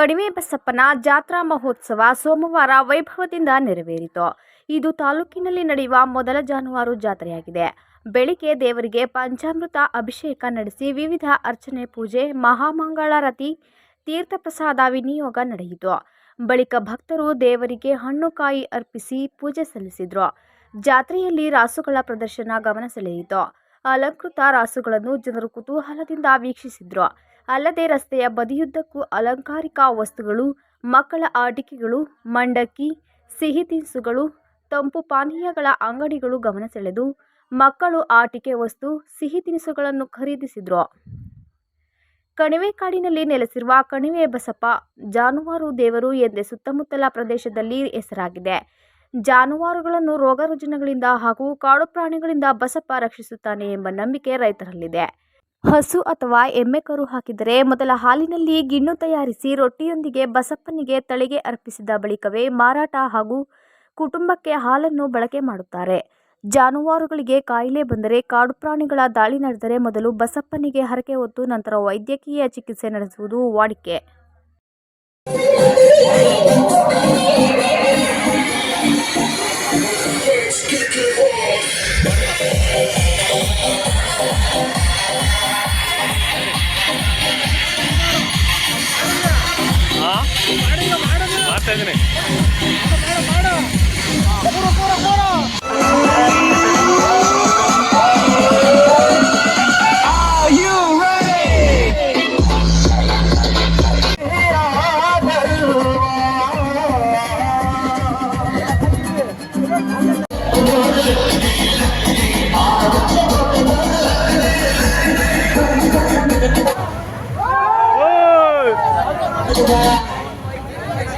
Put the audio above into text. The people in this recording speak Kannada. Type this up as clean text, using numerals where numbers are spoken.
ಕಣಿವೆ ಬಸಪ್ಪನ ಜಾತ್ರಾ ಮಹೋತ್ಸವ ಸೋಮವಾರ ವೈಭವದಿಂದ ನೆರವೇರಿತು. ಇದು ತಾಲೂಕಿನಲ್ಲಿ ನಡೆಯುವ ಮೊದಲ ಜಾನುವಾರು ಜಾತ್ರೆಯಾಗಿದೆ. ಬೆಳಿಗ್ಗೆ ದೇವರಿಗೆ ಪಂಚಾಮೃತ ಅಭಿಷೇಕ ನಡೆಸಿ ವಿವಿಧ ಅರ್ಚನೆ, ಪೂಜೆ, ಮಹಾಮಂಗಳಾರತಿ, ತೀರ್ಥಪ್ರಸಾದ ವಿನಿಯೋಗ ನಡೆಯಿತು. ಬಳಿಕ ಭಕ್ತರು ದೇವರಿಗೆ ಹಣ್ಣು ಕಾಯಿ ಅರ್ಪಿಸಿ ಪೂಜೆ ಸಲ್ಲಿಸಿದರು. ಜಾತ್ರೆಯಲ್ಲಿ ರಾಸುಗಳ ಪ್ರದರ್ಶನ ಗಮನ ಸೆಳೆಯಿತು. ಅಲಂಕೃತ ರಾಸುಗಳನ್ನು ಜನರು ಕುತೂಹಲದಿಂದ ವೀಕ್ಷಿಸಿದ್ರು. ಅಲ್ಲದೆ ರಸ್ತೆಯ ಬದಿಯುದ್ದಕ್ಕೂ ಅಲಂಕಾರಿಕ ವಸ್ತುಗಳು, ಮಕ್ಕಳ ಆಟಿಕೆಗಳು, ಮಂಡಕ್ಕಿ, ಸಿಹಿ ತಿನಿಸುಗಳು, ತಂಪು ಪಾನೀಯಗಳ ಅಂಗಡಿಗಳು ಗಮನ ಸೆಳೆದು ಮಕ್ಕಳು ಆಟಿಕೆ ವಸ್ತು, ಸಿಹಿ ತಿನಿಸುಗಳನ್ನು ಖರೀದಿಸಿದ್ರು. ಕಣಿವೆ ಕಾಡಿನಲ್ಲಿ ನೆಲೆಸಿರುವ ಕಣಿವೆ ಬಸಪ್ಪ ಜಾನುವಾರು ದೇವರು ಎಂದೇ ಸುತ್ತಮುತ್ತಲ ಪ್ರದೇಶದಲ್ಲಿ ಹೆಸರಾಗಿದೆ. ಜಾನುವಾರುಗಳನ್ನು ರೋಗ ರುಜಿನಗಳಿಂದ ಹಾಗೂ ಕಾಡು ಪ್ರಾಣಿಗಳಿಂದ ಬಸಪ್ಪ ರಕ್ಷಿಸುತ್ತಾನೆ ಎಂಬ ನಂಬಿಕೆ ರೈತರಲ್ಲಿದೆ. ಹಸು ಅಥವಾ ಎಮ್ಮೆ ಕರು ಹಾಕಿದರೆ ಮೊದಲ ಹಾಲಿನಲ್ಲಿ ಗಿಣ್ಣು ತಯಾರಿಸಿ ರೊಟ್ಟಿಯೊಂದಿಗೆ ಬಸಪ್ಪನಿಗೆ ತಳಿಗೆ ಅರ್ಪಿಸಿದ ಬಳಿಕವೇ ಮಾರಾಟ ಹಾಗೂ ಕುಟುಂಬಕ್ಕೆ ಹಾಲನ್ನು ಬಳಕೆ ಮಾಡುತ್ತಾರೆ. ಜಾನುವಾರುಗಳಿಗೆ ಕಾಯಿಲೆ ಬಂದರೆ, ಕಾಡು ಪ್ರಾಣಿಗಳ ದಾಳಿ ನಡೆದರೆ ಮೊದಲು ಬಸಪ್ಪನಿಗೆ ಹರಕೆ ಹೊತ್ತು ನಂತರ ವೈದ್ಯಕೀಯ ಚಿಕಿತ್ಸೆ ನಡೆಸುವುದು ವಾಡಿಕೆ. Oh!